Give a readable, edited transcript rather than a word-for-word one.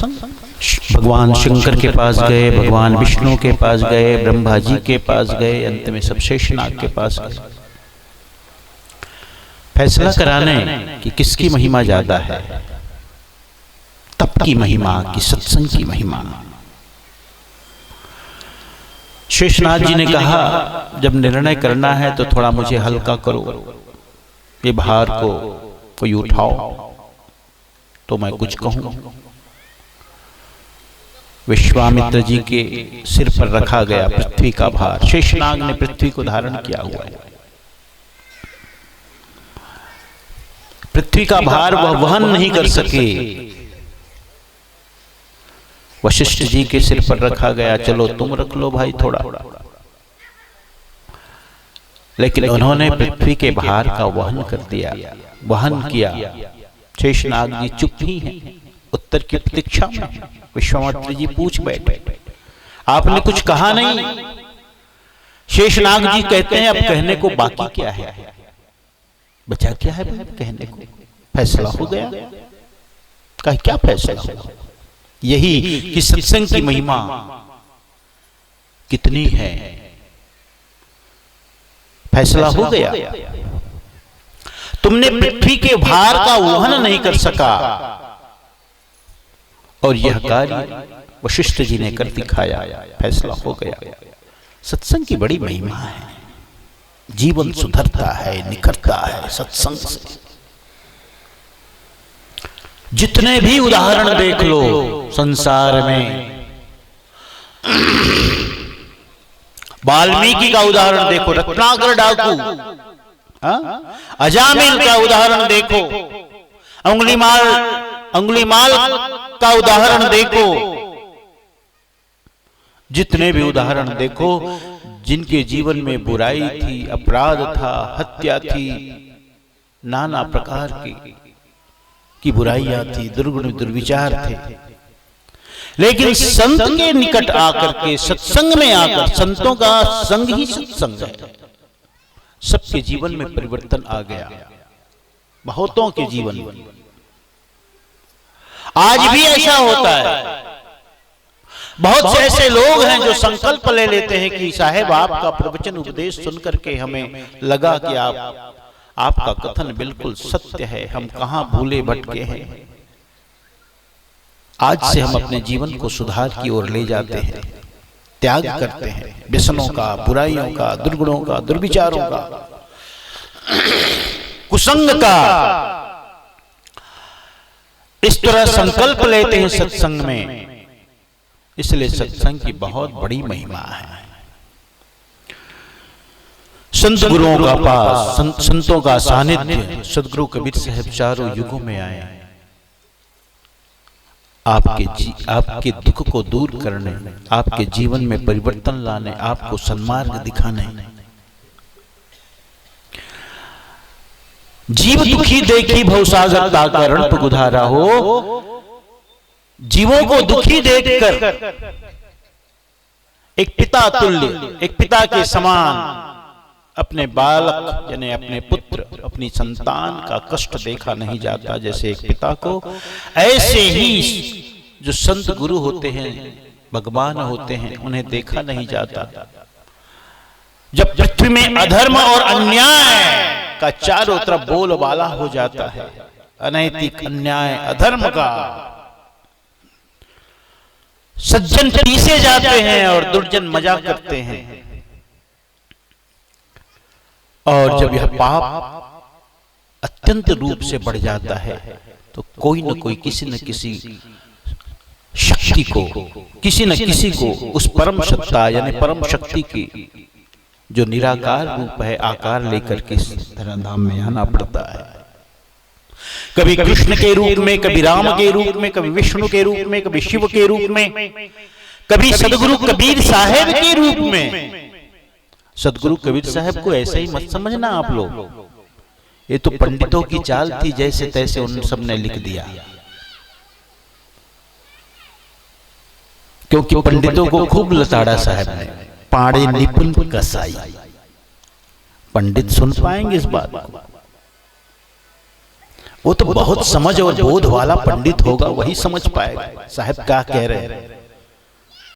भगवान शंकर के पास गए, भगवान विष्णु के पास गए, ब्रह्मा जी के पास गए, अंत में सब शेषनाग के पास गए फैसला कराने कि किसकी महिमा ज्यादा है, तप की महिमा कि सत्संग की महिमा। शेषनाग जी ने कहा जब निर्णय करना है तो थोड़ा मुझे हल्का करो, ये भार को कोई उठाओ तो मैं कुछ कहूं। विश्वामित्र जी के सिर पर रखा गया पृथ्वी का भार, शेषनाग ने पृथ्वी को धारण किया हुआ है। पृथ्वी का भार वह वहन नहीं कर सके, वशिष्ठ जी के सिर पर रखा गया, चलो तुम रख लो भाई थोड़ा। लेकिन उन्होंने पृथ्वी के भार का वहन कर दिया, वहन किया। शेषनाग जी चुप ही हैं, उत्तर की प्रतीक्षा में। विश्वामित्र जी पूछ बैठे, आपने कुछ कहा नहीं। शेषनाग जी कहते हैं अब कहने को बाकी क्या है, बचा क्या है भाई कहने को, फैसला हो गया। कहा क्या फैसला हो? यही कि सत्संग की महिमा कितनी है, फैसला हो गया। तुमने पृथ्वी के भार का वहन नहीं कर सका और यह कार्य वशिष्ठ जी ने कर दिखाया, फैसला हो गया। सत्संग की बड़ी महिमा है, जीवन सुधरता है, निखरता है सत्संग से। जितने भी उदाहरण देख लो संसार में, वाल्मीकि का उदाहरण देखो, रत्नाकर डाकू, अजामिल का उदाहरण देखो, अंगुलीमाल का उदाहरण देखो, जितने भी उदाहरण देखो, जिनके जीवन में बुराई थी, अपराध था, हत्या थी, नाना प्रकार की बुराइयां थी, दुर्गुण दुर्विचार थे, लेकिन संत के निकट आकर के, सत्संग में आकर, संतों का संग ही सत्संग है, सबके जीवन में परिवर्तन आ गया। बहुतों के जीवन में आज भी ऐसा होता है। बहुत से ऐसे लोग हैं जो संकल्प ले लेते हैं कि साहेब आपका प्रवचन उपदेश सुनकर के हमें लगा कि आपका कथन बिल्कुल सत्य है, हम कहां भूले भटके हैं। आज से हम अपने जीवन को सुधार की ओर ले जाते हैं, त्याग करते हैं व्यसनों का, बुराइयों का, दुर्गुणों का, दुर्विचारों का, कुसंग का। इस तरह संकल्प लेते हैं सत्संग में। इसलिए सत्संग की बहुत बड़ी महिमा है। संत गुरुओं का पास, संतों का सानिध्य, सदगुरु कबीर साहब चारों युगों में आए, आपके दुख को दूर करने, आपके जीवन में परिवर्तन लाने, आपको सन्मार्ग दिखाने। जीव दुखी देखी भवसागर ताका रण गुधारा हो। जीवों को दुखी देखकर एक पिता तुल्य, एक पिता के समान अपने बालक यानी अपने पुत्र, अपनी संतान का कष्ट देखा नहीं जाता जैसे एक पिता को। ऐसे ही जो संत गुरु होते हैं, भगवान होते हैं, उन्हें देखा नहीं जाता। जब पृथ्वी में अधर्म और अन्याय का चारों तरफ बोलबाला हो जाता है, अनैतिक अन्याय अधर्म का, सज्जन पीसे जाते हैं और दुर्जन मजा करते हैं, और जब यह पाप अत्यंत रूप से बढ़ जाता है तो कोई न कोई, किसी न किसी शक्ति को, किसी न किसी को उस परम सत्ता यानी परम शक्ति की जो निराकार रूप है, आकार लेकर के धराधाम में आना पड़ता है। कभी कृष्ण के रूप में, कभी राम के रूप में, कभी विष्णु के रूप में, कभी शिव के रूप में, कभी सदगुरु कबीर साहब के रूप में। सदगुरु कबीर साहब को ऐसा ही मत समझना आप लोग, ये तो पंडितों की चाल थी, जैसे तैसे उन सब ने लिख दिया। क्योंकि पंडितों को खूब लताड़ा साहब ने, पाड़े निपुण कसाई। पंडित सुन पाएंगे इस बात को। वो तो बहुत समझ और बोध वाला पंडित होगा, वही समझ पाएगा साहब क्या कह रहे हैं।